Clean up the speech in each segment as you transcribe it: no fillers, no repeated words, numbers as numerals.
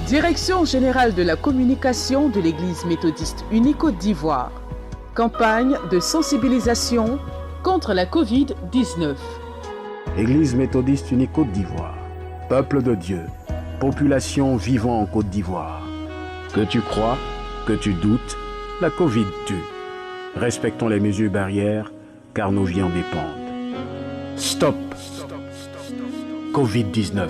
Direction générale de la communication de l'Église méthodiste unie Côte d'Ivoire. Campagne de sensibilisation contre la Covid-19. Église méthodiste unie Côte d'Ivoire. Peuple de Dieu, population vivant en Côte d'Ivoire. Que tu crois, que tu doutes, la Covid tue. Respectons les mesures barrières, car nos vies en dépendent. Stop Covid-19.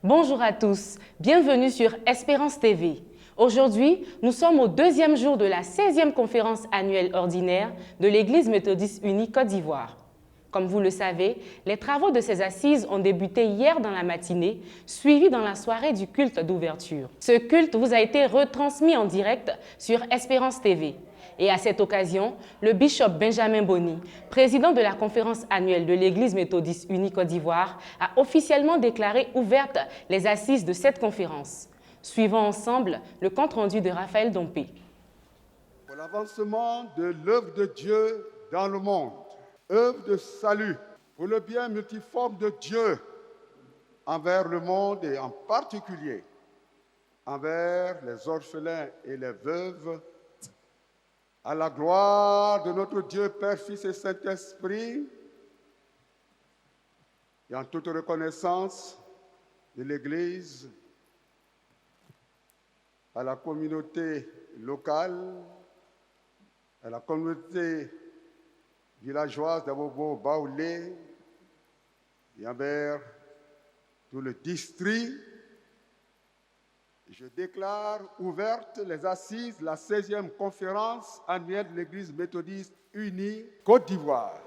Bonjour à tous, bienvenue sur Espérance TV. Aujourd'hui, nous sommes au deuxième jour de la 16e conférence annuelle ordinaire de l'Église méthodiste unie Côte d'Ivoire. Comme vous le savez, les travaux de ces assises ont débuté hier dans la matinée, suivis dans la soirée du culte d'ouverture. Ce culte vous a été retransmis en direct sur Espérance TV. Et à cette occasion, le bishop Benjamin Boni, président de la conférence annuelle de l'Église méthodiste unie Côte d'Ivoire, a officiellement déclaré ouvertes les assises de cette conférence. Suivons ensemble le compte-rendu de Raphaël Dompé. Pour l'avancement de l'œuvre de Dieu dans le monde, œuvre de salut, pour le bien multiforme de Dieu envers le monde et en particulier envers les orphelins et les veuves, à la gloire de notre Dieu, Père, Fils et Saint-Esprit, et en toute reconnaissance de l'Église, à la communauté locale, à la communauté villageoise d'Abobo Baoulé, et envers tout le district, je déclare ouvertes les assises de la 16e conférence annuelle de l'Église méthodiste unie Côte d'Ivoire.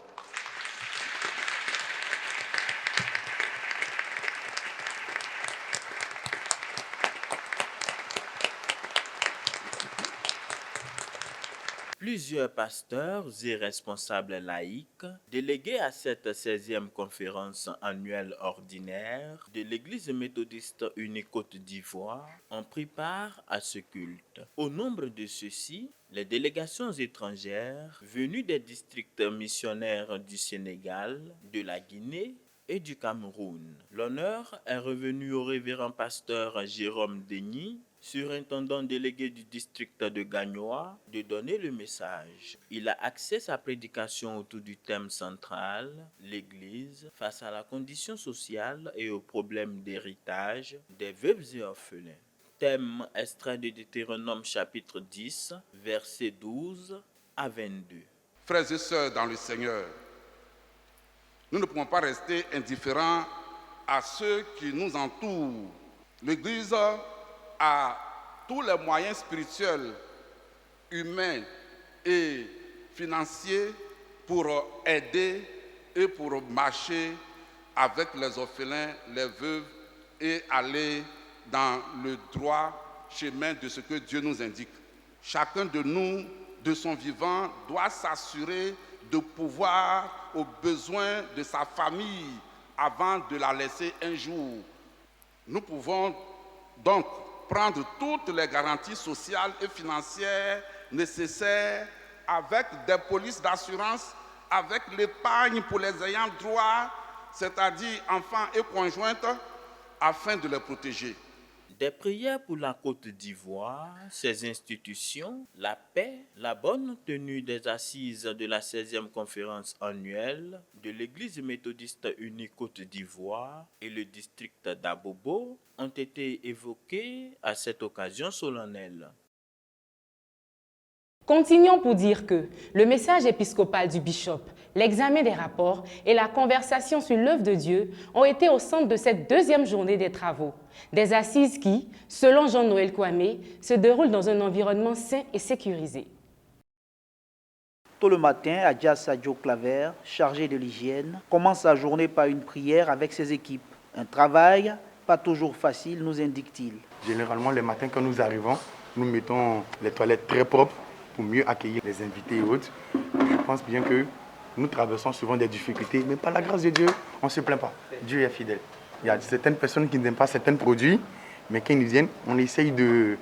Plusieurs pasteurs et responsables laïcs, délégués à cette 16e conférence annuelle ordinaire de l'Église méthodiste unie Côte d'Ivoire, ont pris part à ce culte. Au nombre de ceux-ci, les délégations étrangères venues des districts missionnaires du Sénégal, de la Guinée et du Cameroun. L'honneur est revenu au révérend pasteur Jérôme Denis, surintendant délégué du district de Gagnoa, de donner le message. Il a axé sa prédication autour du thème central, l'Église face à la condition sociale et aux problèmes d'héritage des veuves et orphelins. Thème extrait de Deutéronome chapitre 10, versets 12 à 22. Frères et sœurs dans le Seigneur, nous ne pouvons pas rester indifférents à ceux qui nous entourent. L'Église a tous les moyens spirituels, humains et financiers pour aider et pour marcher avec les orphelins, les veuves et aller dans le droit chemin de ce que Dieu nous indique. Chacun de nous, de son vivant, doit s'assurer de pouvoir aux besoins de sa famille avant de la laisser un jour. Nous pouvons donc prendre toutes les garanties sociales et financières nécessaires avec des polices d'assurance, avec l'épargne pour les ayants droit, c'est-à-dire enfants et conjointes, afin de les protéger. Des prières pour la Côte d'Ivoire, ses institutions, la paix, la bonne tenue des assises de la 16e conférence annuelle de l'Église méthodiste unie Côte d'Ivoire et le district d'Abobo ont été évoqués à cette occasion solennelle. Continuons pour dire que le message épiscopal du bishop, l'examen des rapports et la conversation sur l'œuvre de Dieu ont été au centre de cette deuxième journée des travaux. Des assises qui, selon Jean-Noël Kwame, se déroulent dans un environnement sain et sécurisé. Tôt le matin, Adja Sadio Claver, chargé de l'hygiène, commence sa journée par une prière avec ses équipes. Un travail pas toujours facile, nous indique-t-il. Généralement, les matins quand nous arrivons, nous mettons les toilettes très propres pour mieux accueillir les invités et autres. Je pense bien que nous traversons souvent des difficultés, mais par la grâce de Dieu, on ne se plaint pas. Dieu est fidèle. Il y a certaines personnes qui n'aiment pas certains produits, mais quand ils nous viennent, on essaye de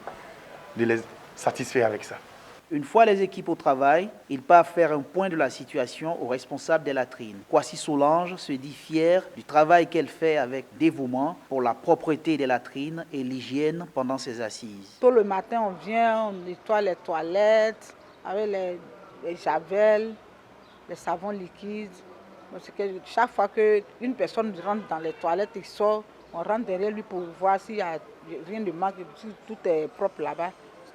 les satisfaire avec ça. Une fois les équipes au travail, ils partent faire un point de la situation au responsable des latrines. Kwasi Solange se dit fière du travail qu'elle fait avec dévouement pour la propreté des latrines et l'hygiène pendant ses assises. Tôt le matin, on vient, on nettoie les toilettes avec les javels, les savons liquides. Parce que chaque fois qu'une personne rentre dans les toilettes et sort, on rentre derrière lui pour voir s'il n'y a rien de manque, si tout est propre là-bas.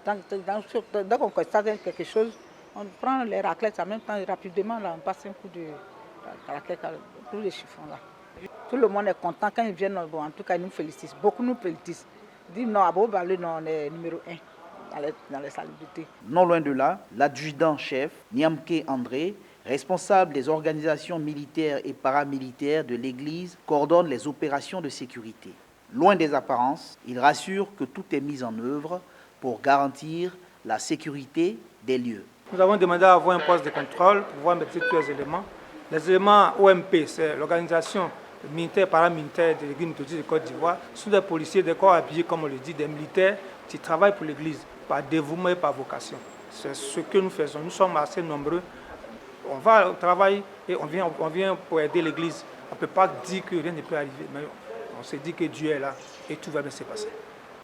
Dès qu'on constate quelque chose, on prend les raclettes en même temps et rapidement là, on passe un coup de raclette à tous les chiffons là. Tout le monde est content quand ils viennent, bon, en tout cas ils nous félicitent, beaucoup nous félicitent. Ils disent non, à Bobalé, non, on est numéro 1 dans les salubrités. Non loin de là, l'adjudant-chef, Niamke André, responsable des organisations militaires et paramilitaires de l'Église, coordonne les opérations de sécurité. Loin des apparences, il rassure que tout est mis en œuvre pour garantir la sécurité des lieux. Nous avons demandé à avoir un poste de contrôle pour pouvoir mettre tous les éléments. Les éléments OMP, c'est l'organisation militaire paramilitaire de l'Église méthodiste de Côte d'Ivoire, sont des policiers, des corps habillés, comme on le dit, des militaires qui travaillent pour l'Église par dévouement et par vocation. C'est ce que nous faisons. Nous sommes assez nombreux. On va au travail et on vient pour aider l'Église. On ne peut pas dire que rien ne peut arriver, mais on se dit que Dieu est là et tout va bien se passer.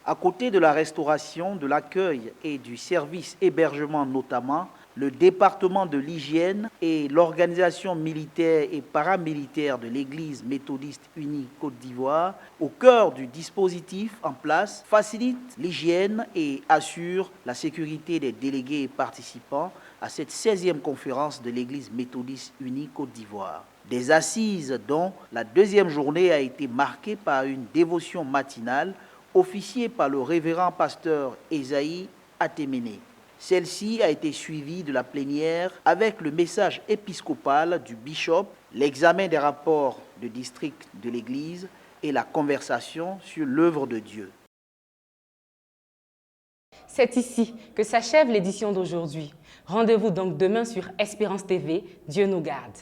À côté de la restauration, de l'accueil et du service hébergement notamment, le département de l'hygiène et l'organisation militaire et paramilitaire de l'Église méthodiste unie Côte d'Ivoire, au cœur du dispositif en place, facilitent l'hygiène et assurent la sécurité des délégués et participants à cette 16e conférence de l'Église méthodiste unie Côte d'Ivoire. Des assises dont la deuxième journée a été marquée par une dévotion matinale officiée par le révérend pasteur Esaïe Atéméné. Celle-ci a été suivie de la plénière avec le message épiscopal du bishop, l'examen des rapports de district de l'Église et la conversation sur l'œuvre de Dieu. C'est ici que s'achève l'édition d'aujourd'hui. Rendez-vous donc demain sur Espérance TV. Dieu nous garde.